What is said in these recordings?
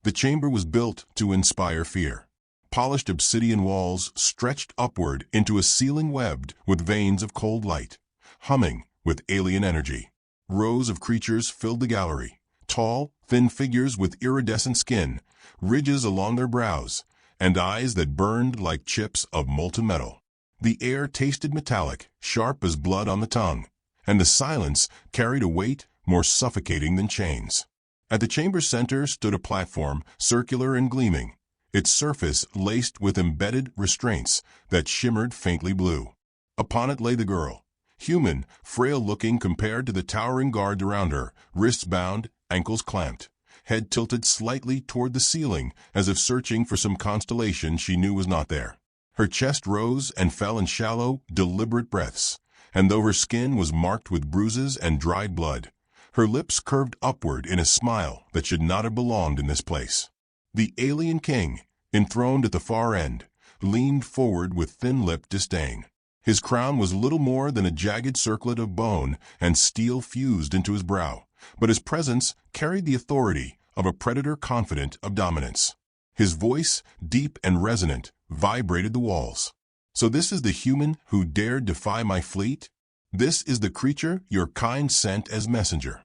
The chamber was built to inspire fear. Polished obsidian walls stretched upward into a ceiling webbed with veins of cold light, humming with alien energy. Rows of creatures filled the gallery, tall, thin figures with iridescent skin, ridges along their brows, and eyes that burned like chips of molten metal. The air tasted metallic, sharp as blood on the tongue, and the silence carried a weight more suffocating than chains. At the chamber's center stood a platform, circular and gleaming, its surface laced with embedded restraints that shimmered faintly blue. Upon it lay the girl, human, frail-looking compared to the towering guards around her, wrists bound, ankles clamped, head tilted slightly toward the ceiling as if searching for some constellation she knew was not there. Her chest rose and fell in shallow, deliberate breaths, and though her skin was marked with bruises and dried blood, her lips curved upward in a smile that should not have belonged in this place. The alien king, enthroned at the far end, leaned forward with thin-lipped disdain. His crown was little more than a jagged circlet of bone and steel fused into his brow, but his presence carried the authority of a predator confident of dominance. His voice, deep and resonant, vibrated the walls. "So this is the human who dared defy my fleet? This is the creature your kind sent as messenger."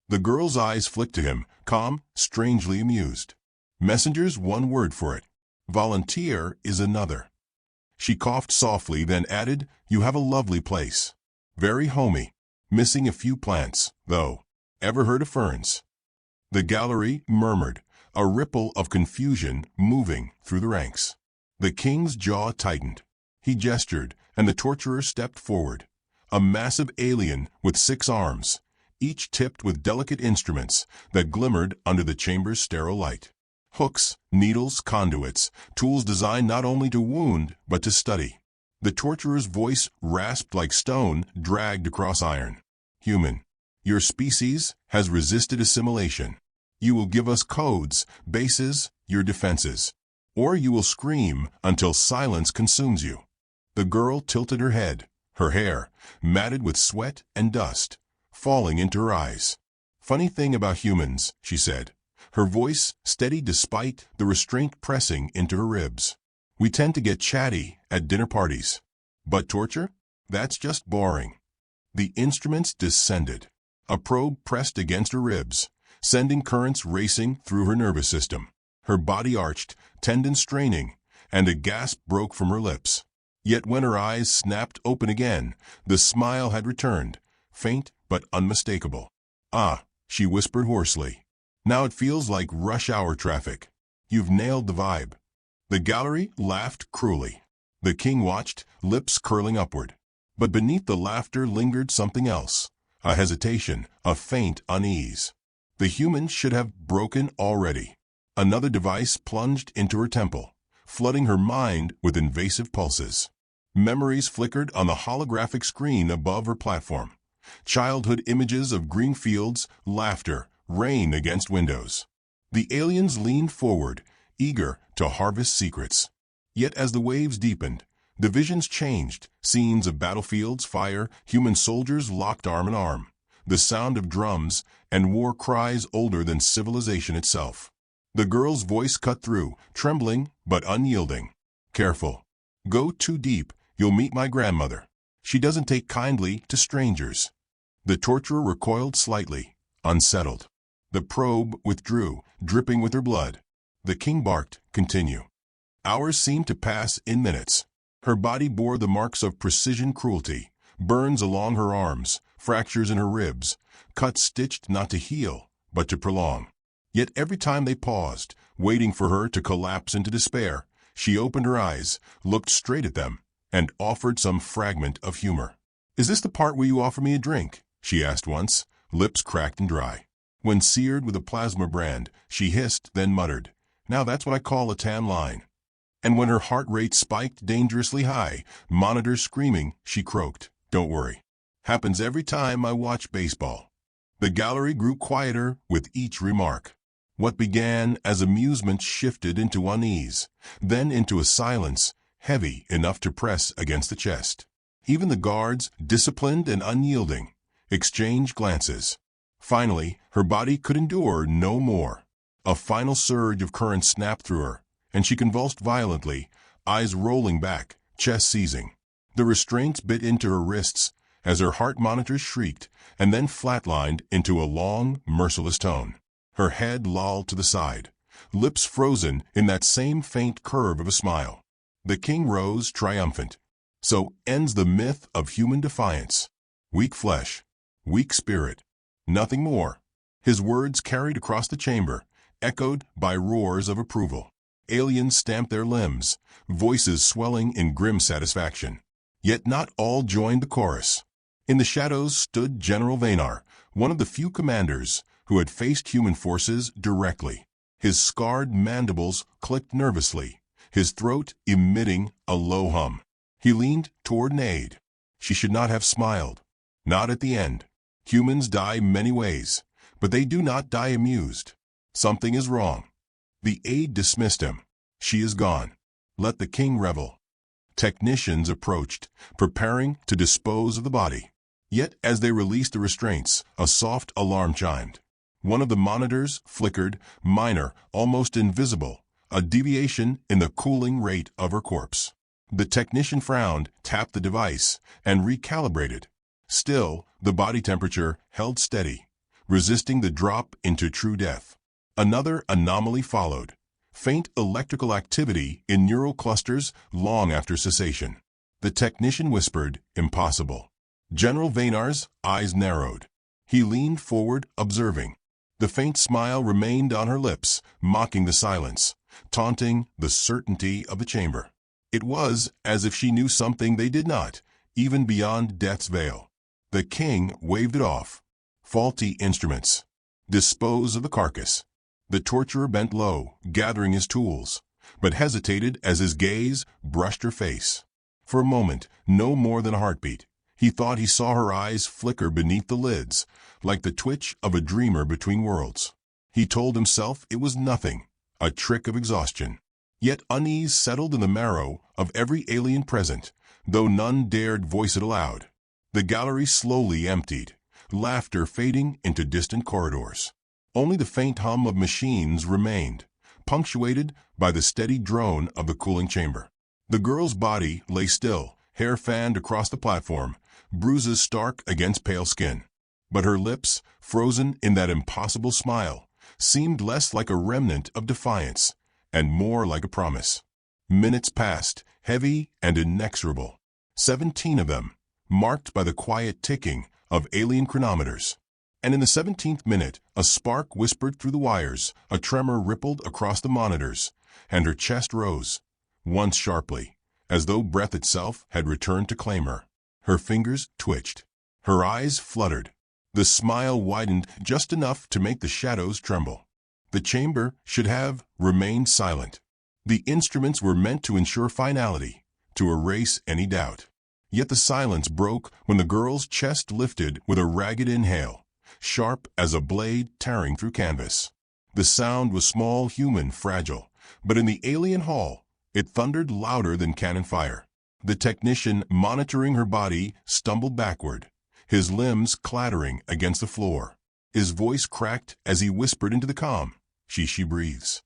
The girl's eyes flicked to him, calm, strangely amused. "Messenger's one word for it. Volunteer is another." She coughed softly, then added, "You have a lovely place. Very homey. Missing a few plants, though. Ever heard of ferns?" The gallery murmured, a ripple of confusion moving through the ranks. The king's jaw tightened. He gestured, and the torturer stepped forward. A massive alien with 6 arms, each tipped with delicate instruments that glimmered under the chamber's sterile light. Hooks, needles, conduits, tools designed not only to wound, but to study. The torturer's voice, rasped like stone, dragged across iron. "Human, your species has resisted assimilation. You will give us codes, bases, your defenses. Or you will scream until silence consumes you." The girl tilted her head, her hair, matted with sweat and dust, falling into her eyes. "Funny thing about humans," she said, her voice steady despite the restraint pressing into her ribs. "We tend to get chatty at dinner parties. But torture? That's just boring." The instruments descended. A probe pressed against her ribs, sending currents racing through her nervous system. Her body arched, tendons straining, and a gasp broke from her lips. Yet when her eyes snapped open again, the smile had returned, faint but unmistakable. "Ah," she whispered hoarsely. "Now it feels like rush hour traffic. You've nailed the vibe." The gallery laughed cruelly. The king watched, lips curling upward. But beneath the laughter lingered something else, a hesitation, a faint unease. The human should have broken already. Another device plunged into her temple, flooding her mind with invasive pulses. Memories flickered on the holographic screen above her platform. Childhood images of green fields, laughter, rain against windows. The aliens leaned forward, eager to harvest secrets. Yet as the waves deepened, the visions changed, scenes of battlefields, fire, human soldiers locked arm in arm, the sound of drums, and war cries older than civilization itself. The girl's voice cut through, trembling but unyielding. "Careful. Go too deep, you'll meet my grandmother. She doesn't take kindly to strangers." The torturer recoiled slightly, unsettled. The probe withdrew, dripping with her blood. The king barked, "Continue." Hours seemed to pass in minutes. Her body bore the marks of precision cruelty, burns along her arms, fractures in her ribs, cuts stitched not to heal, but to prolong. Yet every time they paused, waiting for her to collapse into despair, she opened her eyes, looked straight at them, and offered some fragment of humor. "Is this the part where you offer me a drink?" she asked once, lips cracked and dry. When seared with a plasma brand, she hissed, then muttered, "Now that's what I call a tan line." And when her heart rate spiked dangerously high, monitors screaming, she croaked, "Don't worry. Happens every time I watch baseball." The gallery grew quieter with each remark. What began as amusement shifted into unease, then into a silence heavy enough to press against the chest. Even the guards, disciplined and unyielding, exchanged glances. Finally, her body could endure no more. A final surge of current snapped through her, and she convulsed violently, eyes rolling back, chest seizing. The restraints bit into her wrists as her heart monitors shrieked and then flatlined into a long, merciless tone. Her head lolled to the side, lips frozen in that same faint curve of a smile. The king rose triumphant. So ends the myth of human defiance. Weak flesh, weak spirit, nothing more. His words carried across the chamber, echoed by roars of approval. Aliens stamped their limbs, voices swelling in grim satisfaction. Yet not all joined the chorus. In the shadows stood General Vanar, one of the few commanders who had faced human forces directly. His scarred mandibles clicked nervously, his throat emitting a low hum. He leaned toward an aide. She should not have smiled. Not at the end. Humans die many ways, but they do not die amused. Something is wrong. The aide dismissed him. She is gone. Let the king revel. Technicians approached, preparing to dispose of the body. Yet as they released the restraints, a soft alarm chimed. One of the monitors flickered, minor, almost invisible, a deviation in the cooling rate of her corpse. The technician frowned, tapped the device, and recalibrated. Still, the body temperature held steady, resisting the drop into true death. Another anomaly followed. Faint electrical activity in neural clusters long after cessation. The technician whispered, "Impossible." General Vanar's eyes narrowed. He leaned forward, observing. The faint smile remained on her lips, mocking the silence, taunting the certainty of the chamber. It was as if she knew something they did not, even beyond death's veil. The king waved it off. Faulty instruments. Dispose of the carcass. The torturer bent low, gathering his tools, but hesitated as his gaze brushed her face. For a moment, no more than a heartbeat, he thought he saw her eyes flicker beneath the lids, like the twitch of a dreamer between worlds. He told himself it was nothing, a trick of exhaustion. Yet unease settled in the marrow of every alien present, though none dared voice it aloud. The gallery slowly emptied, laughter fading into distant corridors. Only the faint hum of machines remained, punctuated by the steady drone of the cooling chamber. The girl's body lay still, hair fanned across the platform, bruises stark against pale skin. But her lips, frozen in that impossible smile, seemed less like a remnant of defiance and more like a promise. Minutes passed, heavy and inexorable. 17 of them, marked by the quiet ticking of alien chronometers. And in the 17th minute, a spark whispered through the wires, a tremor rippled across the monitors, and her chest rose, once sharply, as though breath itself had returned to claim her. Her fingers twitched. Her eyes fluttered. The smile widened just enough to make the shadows tremble. The chamber should have remained silent. The instruments were meant to ensure finality, to erase any doubt. Yet the silence broke when the girl's chest lifted with a ragged inhale, sharp as a blade tearing through canvas. The sound was small, human, fragile, but in the alien hall, it thundered louder than cannon fire. The technician monitoring her body stumbled backward, his limbs clattering against the floor. His voice cracked as he whispered into the calm, "She breathes."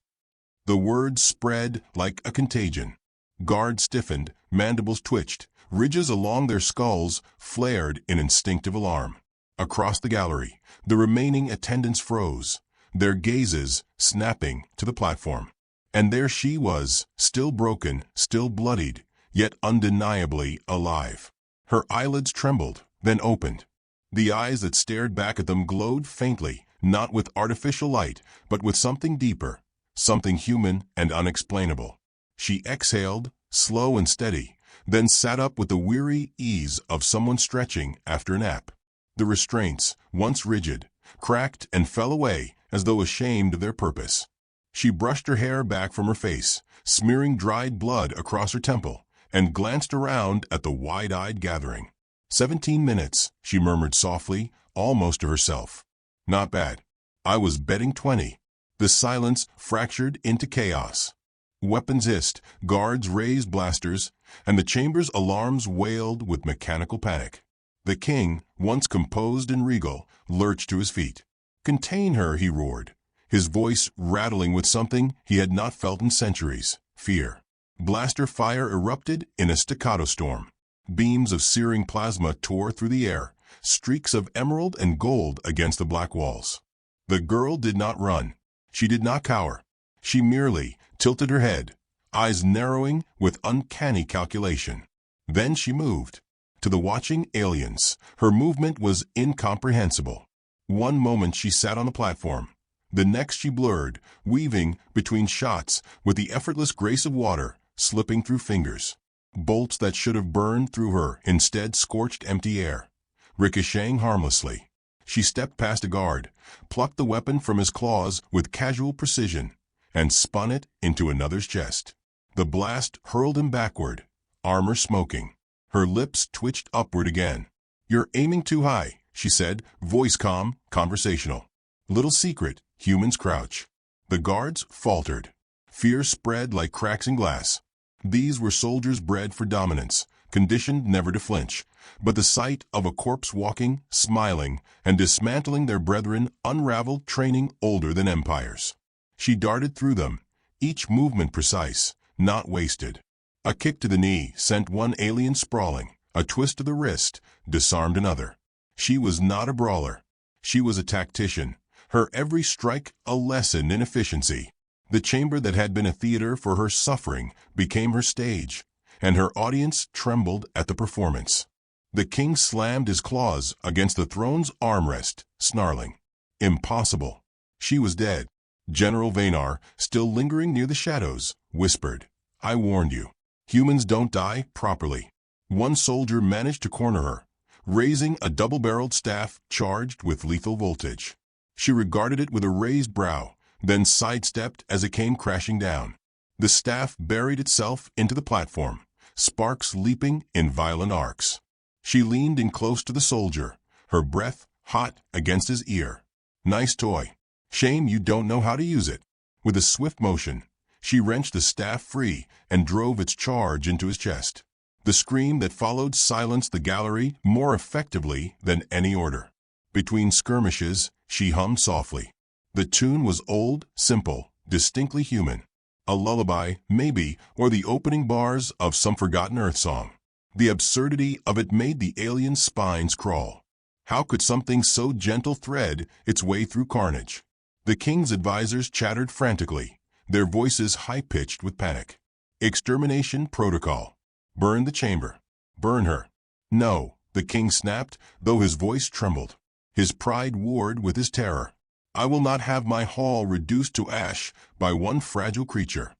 The words spread like a contagion. Guards stiffened, mandibles twitched, ridges along their skulls flared in instinctive alarm. Across the gallery, the remaining attendants froze, their gazes snapping to the platform. And there she was, still broken, still bloodied, yet undeniably alive. Her eyelids trembled, then opened. The eyes that stared back at them glowed faintly, not with artificial light, but with something deeper, something human and unexplainable. She exhaled, slow and steady, then sat up with the weary ease of someone stretching after a nap. The restraints, once rigid, cracked and fell away as though ashamed of their purpose. She brushed her hair back from her face, smearing dried blood across her temple, and glanced around at the wide-eyed gathering. 17 minutes, she murmured softly, almost to herself. Not bad. I was betting 20. The silence fractured into chaos. Weapons hissed, guards raised blasters, and the chamber's alarms wailed with mechanical panic. The king, once composed and regal, lurched to his feet. "Contain her," he roared. his voice rattling with something he had not felt in centuries: fear. Blaster fire erupted in a staccato storm. Beams of searing plasma tore through the air, streaks of emerald and gold against the black walls. The girl did not run. She did not cower. She merely tilted her head, eyes narrowing with uncanny calculation. Then she moved. To the watching aliens, her movement was incomprehensible. One moment she sat on the platform. The next she blurred, weaving between shots with the effortless grace of water slipping through fingers. Bolts that should have burned through her instead scorched empty air, ricocheting harmlessly. She stepped past a guard, plucked the weapon from his claws with casual precision, and spun it into another's chest. The blast hurled him backward, armor smoking. Her lips twitched upward again. "You're aiming too high," she said, voice calm, conversational. "Little secret, humans crouch." The guards faltered. Fear spread like cracks in glass. These were soldiers bred for dominance, conditioned never to flinch. But the sight of a corpse walking, smiling, and dismantling their brethren unraveled training older than empires. She darted through them, each movement precise, not wasted. A kick to the knee sent one alien sprawling. A twist to the wrist disarmed another. She was not a brawler. She was a tactician, her every strike a lesson in efficiency. The chamber that had been a theater for her suffering became her stage, and her audience trembled at the performance. The king slammed his claws against the throne's armrest, snarling. Impossible. She was dead. General Vaynar, still lingering near the shadows, whispered, "I warned you. Humans don't die properly." One soldier managed to corner her, raising a double-barreled staff charged with lethal voltage. She regarded it with a raised brow, then sidestepped as it came crashing down. The staff buried itself into the platform, sparks leaping in violent arcs. She leaned in close to the soldier, her breath hot against his ear. "Nice toy. Shame you don't know how to use it." With a swift motion, she wrenched the staff free and drove its charge into his chest. The scream that followed silenced the gallery more effectively than any order. Between skirmishes, she hummed softly. The tune was old, simple, distinctly human. A lullaby, maybe, or the opening bars of some forgotten Earth song. The absurdity of it made the aliens' spines crawl. How could something so gentle thread its way through carnage? The king's advisors chattered frantically, their voices high-pitched with panic. Extermination protocol. Burn the chamber. Burn her. "No," the king snapped, though his voice trembled. His pride warred with his terror. "I will not have my hall reduced to ash by one fragile creature."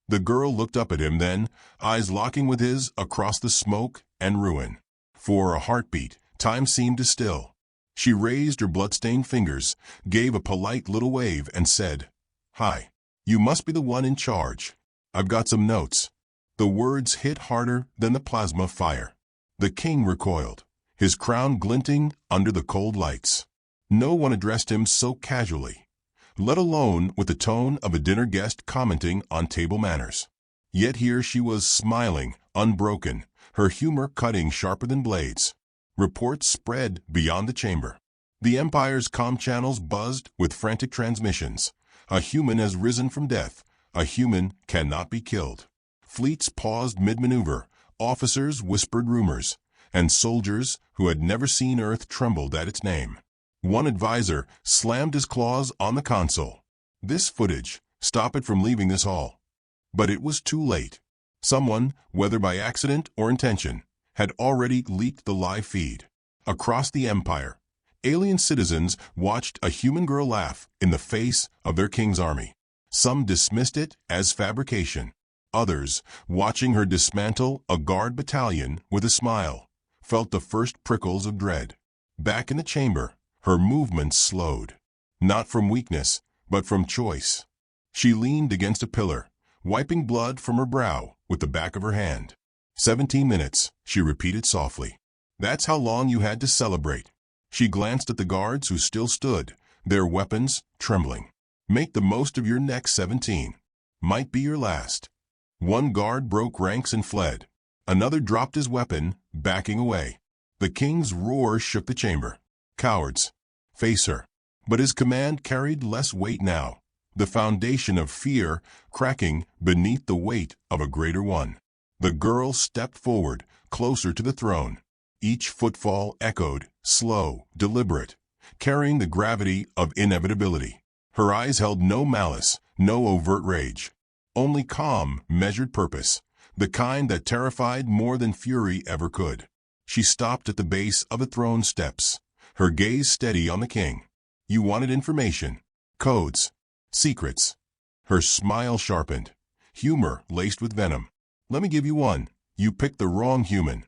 The girl looked up at him then, eyes locking with his across the smoke and ruin. For a heartbeat, time seemed to still. She raised her blood-stained fingers, gave a polite little wave, and said, "Hi. You must be the one in charge. I've got some notes." The words hit harder than the plasma fire. The king recoiled, his crown glinting under the cold lights. No one addressed him so casually, let alone with the tone of a dinner guest commenting on table manners. Yet here she was, smiling, unbroken, her humor cutting sharper than blades. Reports spread beyond the chamber. The Empire's comm channels buzzed with frantic transmissions. A human has risen from death. A human cannot be killed. Fleets paused mid-maneuver. Officers whispered rumors, and soldiers who had never seen Earth trembled at its name. One advisor slammed his claws on the console. "This footage, stop it from leaving this hall." But it was too late. Someone, whether by accident or intention, had already leaked the live feed. Across the Empire, alien citizens watched a human girl laugh in the face of their king's army. Some dismissed it as fabrication. Others, watching her dismantle a guard battalion with a smile, felt the first prickles of dread. Back in the chamber, her movements slowed. Not from weakness, but from choice. She leaned against a pillar, wiping blood from her brow with the back of her hand. 17 minutes, she repeated softly. That's how long you had to celebrate. She glanced at the guards who still stood, their weapons trembling. Make the most of your next 17. Might be your last. One guard broke ranks and fled. Another dropped his weapon, backing away. The king's roar shook the chamber. Cowards. Face her. But his command carried less weight now, the foundation of fear cracking beneath the weight of a greater one. The girl stepped forward, closer to the throne. Each footfall echoed, slow, deliberate, carrying the gravity of inevitability. Her eyes held no malice, no overt rage. Only calm, measured purpose, the kind that terrified more than fury ever could. She stopped at the base of the throne steps, her gaze steady on the king. You wanted information, codes, secrets. Her smile sharpened, humor laced with venom. Let me give you one. You picked the wrong human.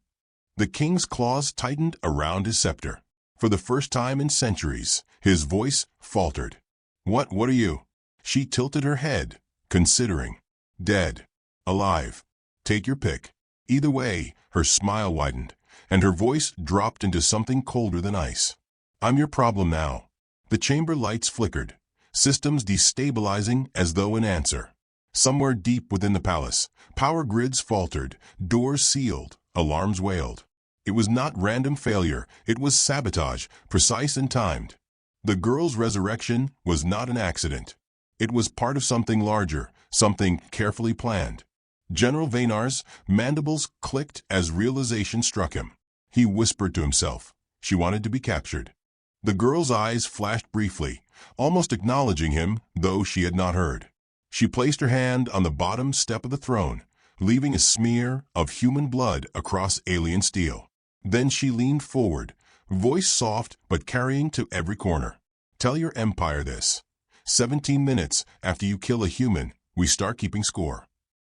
The king's claws tightened around his scepter. For the first time in centuries, his voice faltered. What are you? She tilted her head, considering. Dead. Alive. Take your pick. Either way, her smile widened, and her voice dropped into something colder than ice. I'm your problem now. The chamber lights flickered, systems destabilizing as though in answer. Somewhere deep within the palace, power grids faltered, doors sealed, alarms wailed. It was not random failure, it was sabotage, precise and timed. The girl's resurrection was not an accident. It was part of something larger, something carefully planned. General Vaynar's mandibles clicked as realization struck him. He whispered to himself. She wanted to be captured. The girl's eyes flashed briefly, almost acknowledging him, though she had not heard. She placed her hand on the bottom step of the throne, leaving a smear of human blood across alien steel. Then she leaned forward, voice soft but carrying to every corner. Tell your empire this. 17 minutes after you kill a human, we start keeping score.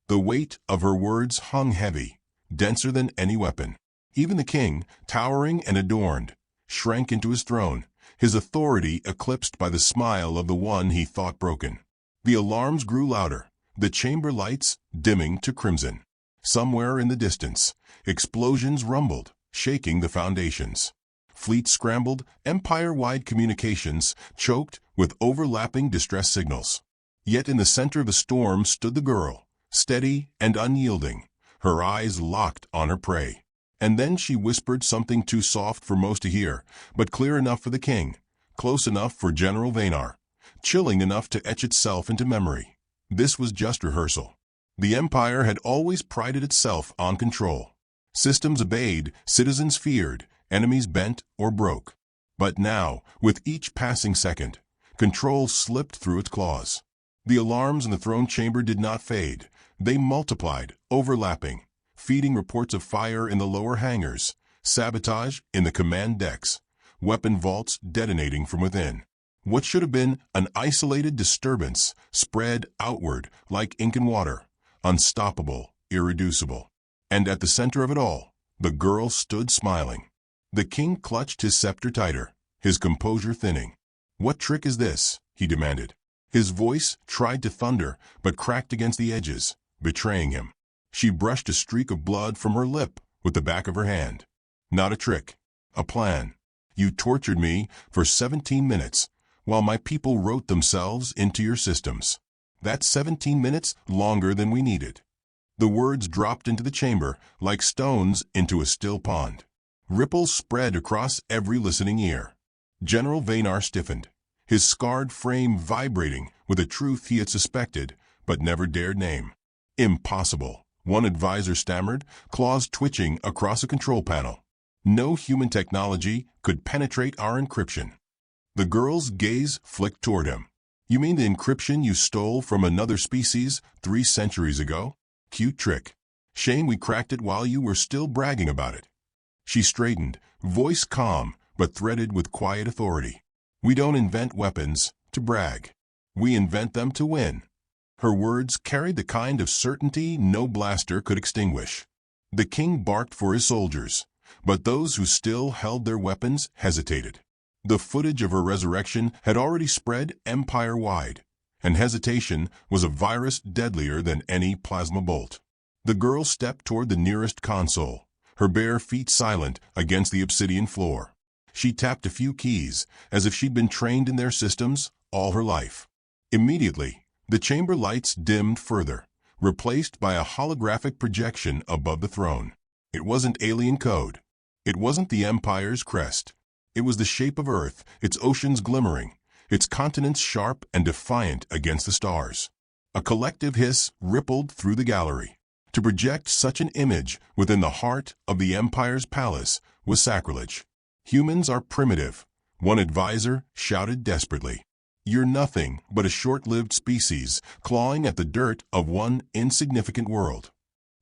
The weight of her words hung heavy, denser than any weapon. Even the king, towering and adorned, shrank into his throne, his authority eclipsed by the smile of the one he thought broken. The alarms grew louder, the chamber lights dimming to crimson. Somewhere in the distance, explosions rumbled, shaking the foundations. Fleets scrambled, empire-wide communications choked with overlapping distress signals. Yet in the center of the storm stood the girl, steady and unyielding, her eyes locked on her prey. And then she whispered something too soft for most to hear, but clear enough for the king, close enough for General Vaynar, chilling enough to etch itself into memory. This was just rehearsal. The empire had always prided itself on control. Systems obeyed, citizens feared, enemies bent or broke. But now, with each passing second, control slipped through its claws. The alarms in the throne chamber did not fade. They multiplied, overlapping, feeding reports of fire in the lower hangars, sabotage in the command decks, weapon vaults detonating from within. What should have been an isolated disturbance spread outward like ink and water, unstoppable, irreducible. And at the center of it all, the girl stood smiling. The king clutched his scepter tighter, his composure thinning. What trick is this? He demanded. His voice tried to thunder, but cracked against the edges, betraying him. She brushed a streak of blood from her lip with the back of her hand. Not a trick, a plan. You tortured me for 17 minutes, while my people wrote themselves into your systems. That's 17 minutes longer than we needed. The words dropped into the chamber like stones into a still pond. Ripples spread across every listening ear. General Vaynar stiffened, his scarred frame vibrating with a truth he had suspected but never dared name. Impossible, one advisor stammered, claws twitching across a control panel. No human technology could penetrate our encryption. The girl's gaze flicked toward him. You mean the encryption you stole from another species 3 centuries ago? Cute trick. Shame we cracked it while you were still bragging about it. She straightened, voice calm but threaded with quiet authority. We don't invent weapons to brag. We invent them to win. Her words carried the kind of certainty no blaster could extinguish. The king barked for his soldiers, but those who still held their weapons hesitated. The footage of her resurrection had already spread empire-wide, and hesitation was a virus deadlier than any plasma bolt. The girl stepped toward the nearest console, her bare feet silent against the obsidian floor. She tapped a few keys, as if she'd been trained in their systems all her life. Immediately, the chamber lights dimmed further, replaced by a holographic projection above the throne. It wasn't alien code. It wasn't the Empire's crest. It was the shape of Earth, its oceans glimmering, its continents sharp and defiant against the stars. A collective hiss rippled through the gallery. To project such an image within the heart of the Empire's palace was sacrilege. Humans are primitive, one advisor shouted desperately. You're nothing but a short-lived species clawing at the dirt of one insignificant world.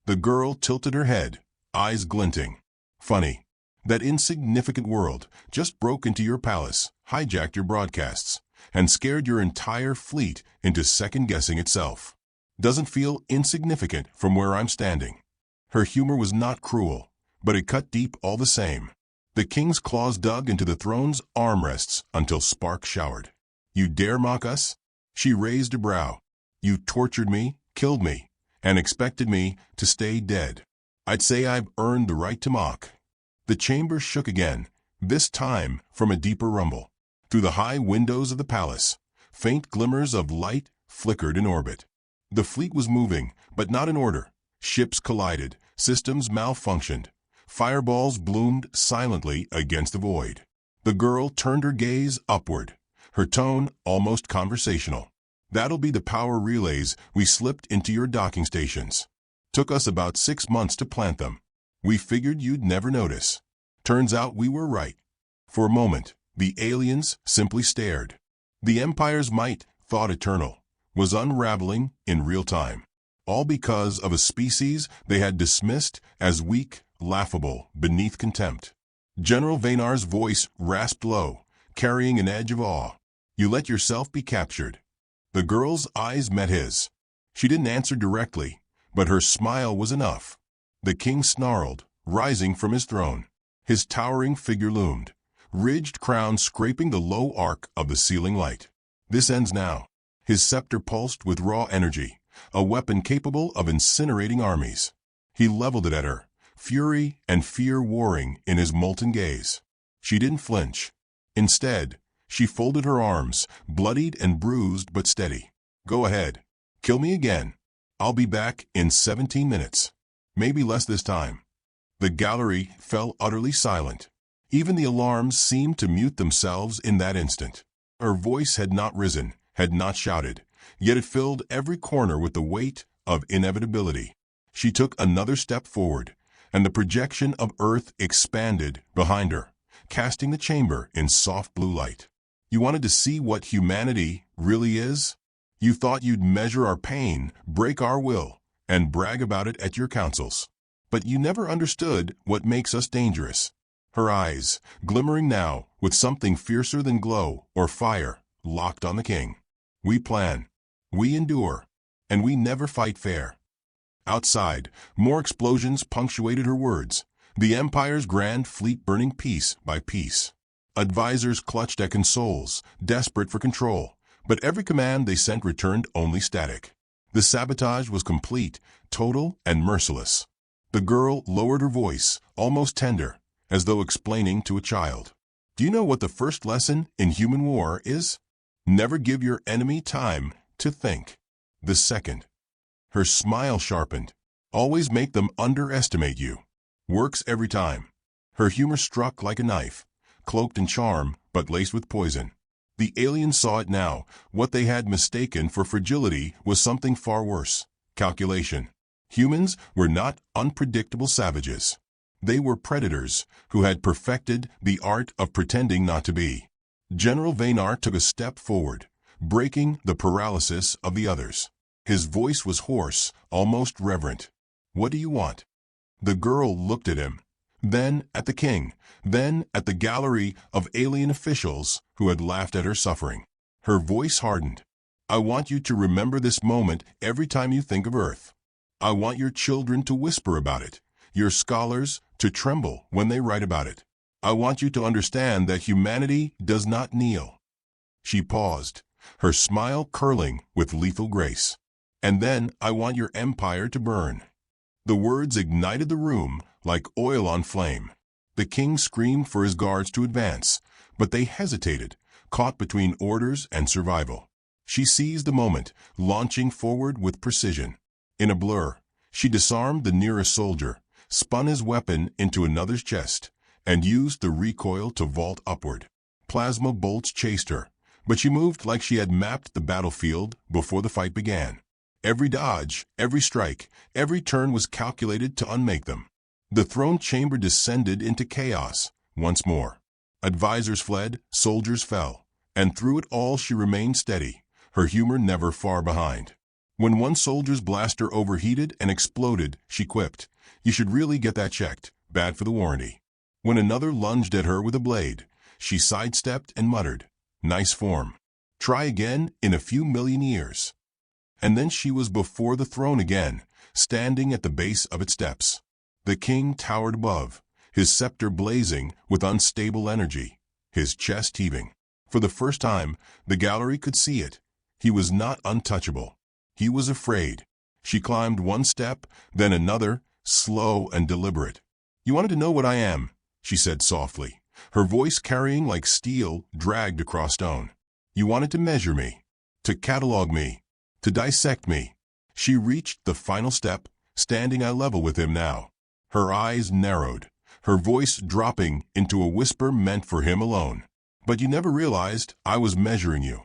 The girl tilted her head, eyes glinting. Funny. That insignificant world just broke into your palace, hijacked your broadcasts, and scared your entire fleet into second-guessing itself. Doesn't feel insignificant from where I'm standing. Her humor was not cruel, but it cut deep all the same. The king's claws dug into the throne's armrests until sparks showered. You dare mock us? She raised a brow. You tortured me, killed me, and expected me to stay dead. I'd say I've earned the right to mock. The chamber shook again, this time from a deeper rumble. Through the high windows of the palace, faint glimmers of light flickered in orbit. The fleet was moving, but not in order. Ships collided, systems malfunctioned. Fireballs bloomed silently against the void. The girl turned her gaze upward, her tone almost conversational. That'll be the power relays we slipped into your docking stations. Took us about 6 months to plant them. We figured you'd never notice. Turns out we were right. For a moment, the aliens simply stared. The Empire's might, thought eternal, was unraveling in real time. All because of a species they had dismissed as weak, laughable, beneath contempt. General Vaynar's voice rasped low, carrying an edge of awe. You let yourself be captured. The girl's eyes met his. She didn't answer directly, but her smile was enough. The king snarled, rising from his throne. His towering figure loomed, ridged crown scraping the low arc of the ceiling light. This ends now. His scepter pulsed with raw energy, a weapon capable of incinerating armies. He leveled it at her, fury and fear warring in his molten gaze. She didn't flinch. Instead, she folded her arms, bloodied and bruised but steady. Go ahead. Kill me again. I'll be back in 17 minutes. Maybe less this time. The gallery fell utterly silent. Even the alarms seemed to mute themselves in that instant. Her voice had not risen, had not shouted, yet it filled every corner with the weight of inevitability. She took another step forward, and the projection of Earth expanded behind her, casting the chamber in soft blue light. You wanted to see what humanity really is? You thought you'd measure our pain, break our will, and brag about it at your councils. But you never understood what makes us dangerous. Her eyes, glimmering now with something fiercer than glow or fire, locked on the king. We plan, we endure, and we never fight fair. Outside, more explosions punctuated her words, the Empire's grand fleet burning piece by piece. Advisors clutched at consoles, desperate for control, but every command they sent returned only static. The sabotage was complete, total, and merciless. The girl lowered her voice, almost tender, as though explaining to a child. Do you know what the first lesson in human war is? Never give your enemy time to think. The second. Her smile sharpened. Always make them underestimate you. Works every time. Her humor struck like a knife, cloaked in charm but laced with poison. The aliens saw it now. What they had mistaken for fragility was something far worse. Calculation. Humans were not unpredictable savages. They were predators who had perfected the art of pretending not to be. General Vaynar took a step forward, breaking the paralysis of the others. His voice was hoarse, almost reverent. What do you want? The girl looked at him, then at the king, then at the gallery of alien officials who had laughed at her suffering. Her voice hardened. I want you to remember this moment every time you think of Earth. I want your children to whisper about it, your scholars to tremble when they write about it. I want you to understand that humanity does not kneel. She paused, her smile curling with lethal grace. And then I want your empire to burn. The words ignited the room like oil on flame. The king screamed for his guards to advance, but they hesitated, caught between orders and survival. She seized the moment, launching forward with precision. In a blur, she disarmed the nearest soldier, spun his weapon into another's chest, and used the recoil to vault upward. Plasma bolts chased her, But she moved like she had mapped the battlefield before the fight began. Every dodge, every strike, every turn was calculated to unmake them. The throne chamber descended into chaos once more. Advisors fled, soldiers fell, and through it all she remained steady, her humor never far behind. When one soldier's blaster overheated and exploded, she quipped, "You should really get that checked, bad for the warranty." When another lunged at her with a blade, she sidestepped and muttered, "Nice form. Try again in a few million years." And then she was before the throne again, standing at the base of its steps. The king towered above, his scepter blazing with unstable energy, his chest heaving. For the first time, the gallery could see it. He was not untouchable. He was afraid. She climbed one step, then another, slow and deliberate. "You wanted to know what I am," she said softly, her voice carrying like steel dragged across stone. "You wanted to measure me, to catalog me, to dissect me." She reached the final step, standing eye level with him now. Her eyes narrowed, her voice dropping into a whisper meant for him alone. "But you never realized I was measuring you."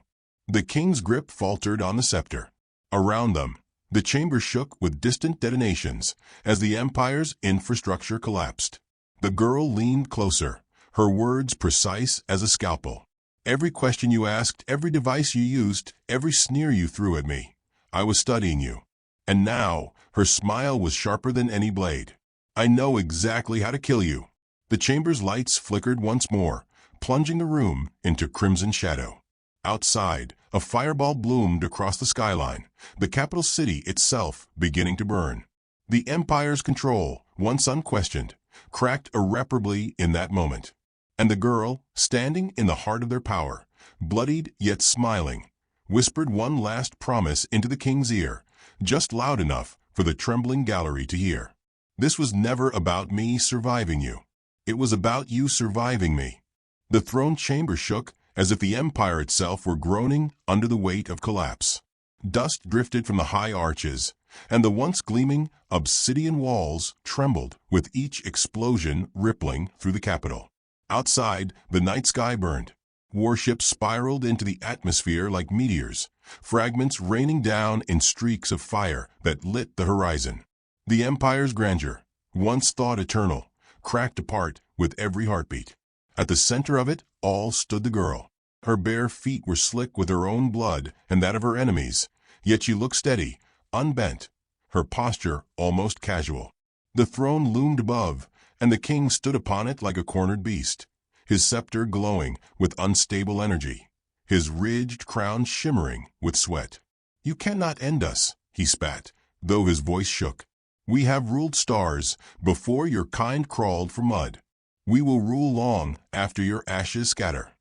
The king's grip faltered on the scepter. Around them, the chamber shook with distant detonations as the empire's infrastructure collapsed. The girl leaned closer, her words precise as a scalpel. "Every question you asked, every device you used, every sneer you threw at me, I was studying you." And now, her smile was sharper than any blade. "I know exactly how to kill you." The chamber's lights flickered once more, plunging the room into crimson shadow. Outside, a fireball bloomed across the skyline, the capital city itself beginning to burn. The empire's control, once unquestioned, cracked irreparably in that moment. And the girl, standing in the heart of their power, bloodied yet smiling, whispered one last promise into the king's ear, just loud enough for the trembling gallery to hear. "This was never about me surviving you. It was about you surviving me." The throne chamber shook as if the empire itself were groaning under the weight of collapse. Dust drifted from the high arches, and the once gleaming obsidian walls trembled with each explosion rippling through the capital. Outside, the night sky burned. Warships spiraled into the atmosphere like meteors, fragments raining down in streaks of fire that lit the horizon. The empire's grandeur, once thought eternal, cracked apart with every heartbeat. At the center of it all stood the girl. Her bare feet were slick with her own blood and that of her enemies, yet she looked steady, unbent, her posture almost casual. The throne loomed above, and the king stood upon it like a cornered beast, his scepter glowing with unstable energy, his ridged crown shimmering with sweat. "You cannot end us," he spat, though his voice shook. "We have ruled stars before your kind crawled for mud. We will rule long after your ashes scatter."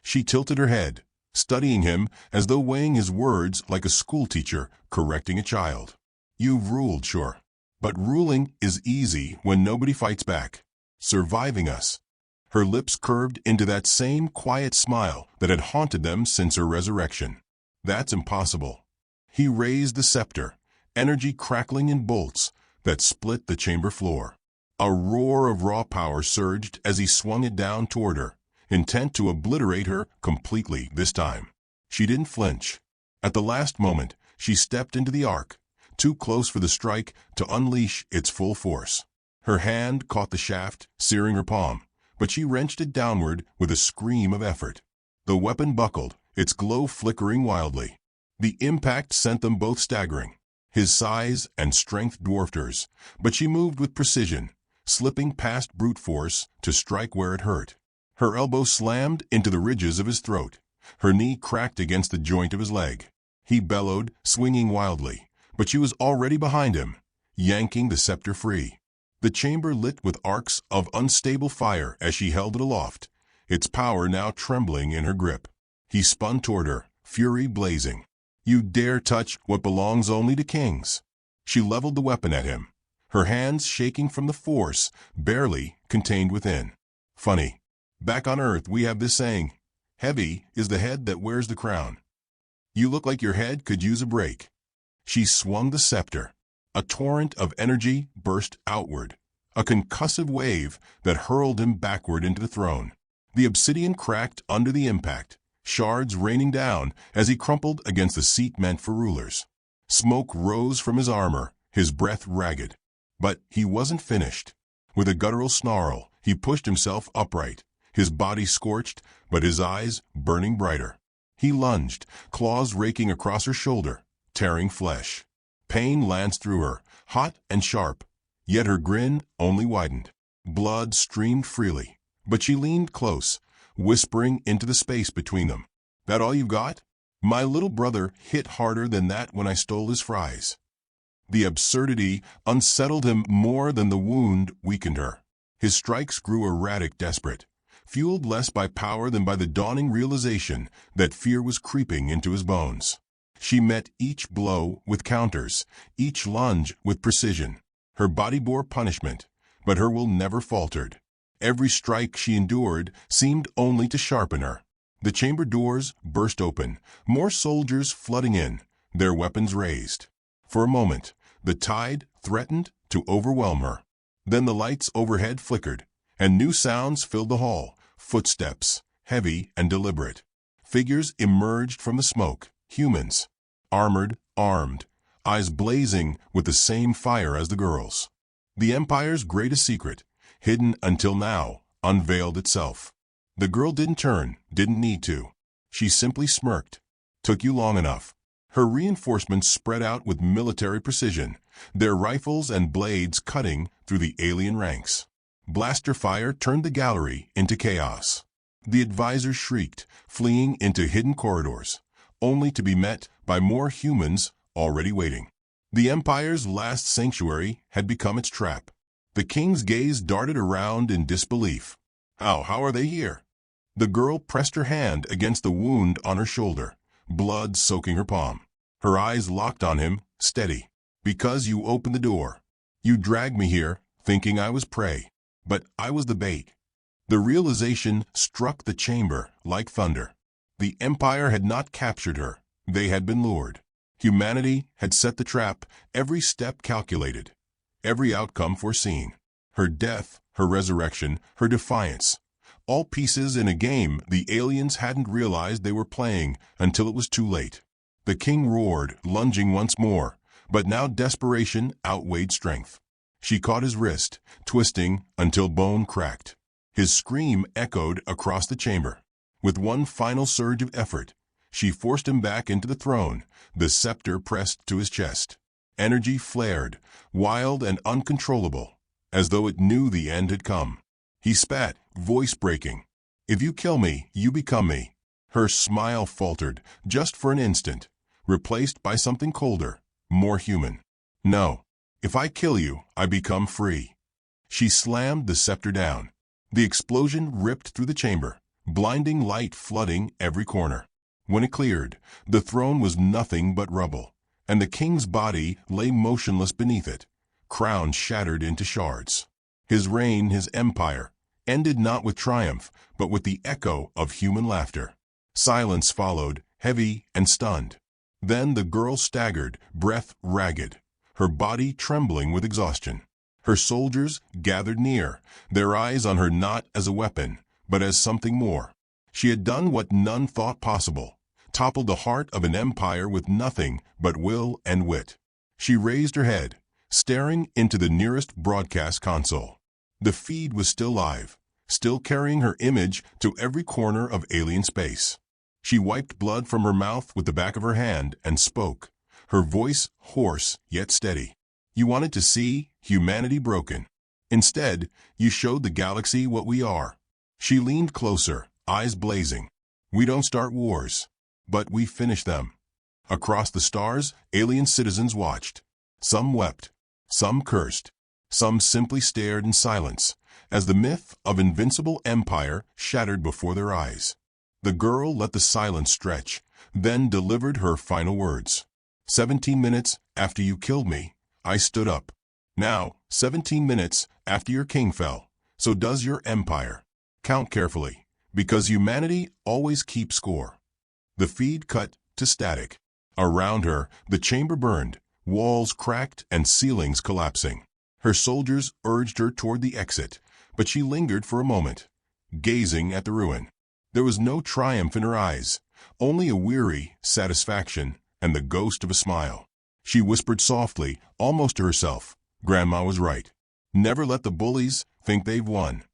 She tilted her head, studying him as though weighing his words like a schoolteacher correcting a child. "You've ruled, sure. But ruling is easy when nobody fights back. Surviving us." Her lips curved into that same quiet smile that had haunted them since her resurrection. "That's impossible." He raised the scepter, energy crackling in bolts that split the chamber floor. A roar of raw power surged as he swung it down toward her, intent to obliterate her completely this time. She didn't flinch. At the last moment, she stepped into the arc, too close for the strike to unleash its full force. Her hand caught the shaft, searing her palm, but she wrenched it downward with a scream of effort. The weapon buckled, its glow flickering wildly. The impact sent them both staggering. His size and strength dwarfed hers, but she moved with precision, slipping past brute force to strike where it hurt. Her elbow slammed into the ridges of his throat. Her knee cracked against the joint of his leg. He bellowed, swinging wildly, but she was already behind him, yanking the scepter free. The chamber lit with arcs of unstable fire as she held it aloft, its power now trembling in her grip. He spun toward her, fury blazing. "You dare touch what belongs only to kings." She leveled the weapon at him, her hands shaking from the force barely contained within. "Funny. Back on Earth we have this saying, 'Heavy is the head that wears the crown.' You look like your head could use a break." She swung the scepter. A torrent of energy burst outward, a concussive wave that hurled him backward into the throne. The obsidian cracked under the impact, shards raining down as he crumpled against the seat meant for rulers. Smoke rose from his armor, his breath ragged. But he wasn't finished. With a guttural snarl, he pushed himself upright, his body scorched, but his eyes burning brighter. He lunged, claws raking across her shoulder, tearing flesh. Pain lanced through her, hot and sharp, yet her grin only widened. Blood streamed freely, but she leaned close, whispering into the space between them. "That all you've got? My little brother hit harder than that when I stole his fries." The absurdity unsettled him more than the wound weakened her. His strikes grew erratic, desperate, fueled less by power than by the dawning realization that fear was creeping into his bones. She met each blow with counters, each lunge with precision. Her body bore punishment, but her will never faltered. Every strike she endured seemed only to sharpen her. The chamber doors burst open, more soldiers flooding in, their weapons raised. For a moment, the tide threatened to overwhelm her. Then the lights overhead flickered, and new sounds filled the hall. Footsteps, heavy and deliberate. Figures emerged from the smoke, humans, armored, armed, eyes blazing with the same fire as the girls. The Empire's greatest secret, hidden until now, unveiled itself. The girl didn't turn, didn't need to. She simply smirked. "Took you long enough." Her reinforcements spread out with military precision, their rifles and blades cutting through the alien ranks. Blaster fire turned the gallery into chaos. The advisors shrieked, fleeing into hidden corridors, only to be met by more humans already waiting. The Empire's last sanctuary had become its trap. The king's gaze darted around in disbelief. How are they here?" The girl pressed her hand against the wound on her shoulder, blood soaking her palm. Her eyes locked on him, steady. "Because you opened the door. You dragged me here, thinking I was prey. But I was the bait." The realization struck the chamber like thunder. The Empire had not captured her. They had been lured. Humanity had set the trap, every step calculated, every outcome foreseen. Her death, her resurrection, her defiance. All pieces in a game the aliens hadn't realized they were playing until it was too late. The king roared, lunging once more, but now desperation outweighed strength. She caught his wrist, twisting until bone cracked. His scream echoed across the chamber. With one final surge of effort, she forced him back into the throne, the scepter pressed to his chest. Energy flared, wild and uncontrollable, as though it knew the end had come. He spat, voice breaking. "If you kill me, you become me." Her smile faltered, just for an instant, replaced by something colder, more human. "No. If I kill you, I become free." She slammed the scepter down. The explosion ripped through the chamber, blinding light flooding every corner. When it cleared, the throne was nothing but rubble, and the king's body lay motionless beneath it, crown shattered into shards. His reign, his empire, ended not with triumph, but with the echo of human laughter. Silence followed, heavy and stunned. Then the girl staggered, breath ragged, her body trembling with exhaustion. Her soldiers gathered near, their eyes on her not as a weapon, but as something more. She had done what none thought possible, toppled the heart of an empire with nothing but will and wit. She raised her head, staring into the nearest broadcast console. The feed was still live, still carrying her image to every corner of alien space. She wiped blood from her mouth with the back of her hand and spoke, her voice hoarse yet steady. "You wanted to see humanity broken. Instead, you showed the galaxy what we are." She leaned closer, eyes blazing. "We don't start wars, but we finish them." Across the stars, alien citizens watched. Some wept, some cursed, some simply stared in silence, as the myth of invincible empire shattered before their eyes. The girl let the silence stretch, then delivered her final words. 17 minutes after you killed me, I stood up. Now, 17 minutes after your king fell, so does your empire. Count carefully, because humanity always keeps score." The feed cut to static. Around her, the chamber burned, walls cracked and ceilings collapsing. Her soldiers urged her toward the exit, but she lingered for a moment, gazing at the ruin. There was no triumph in her eyes, only a weary satisfaction and the ghost of a smile. She whispered softly, almost to herself, "Grandma was right. Never let the bullies think they've won."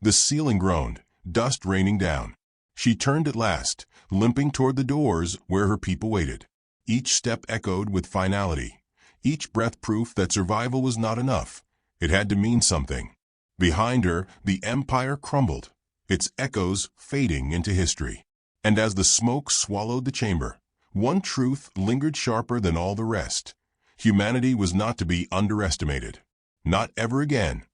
The ceiling groaned, dust raining down. She turned at last, limping toward the doors where her people waited. Each step echoed with finality, each breath proof that survival was not enough. It had to mean something. Behind her, the empire crumbled, its echoes fading into history. And as the smoke swallowed the chamber, one truth lingered sharper than all the rest. Humanity was not to be underestimated. Not ever again.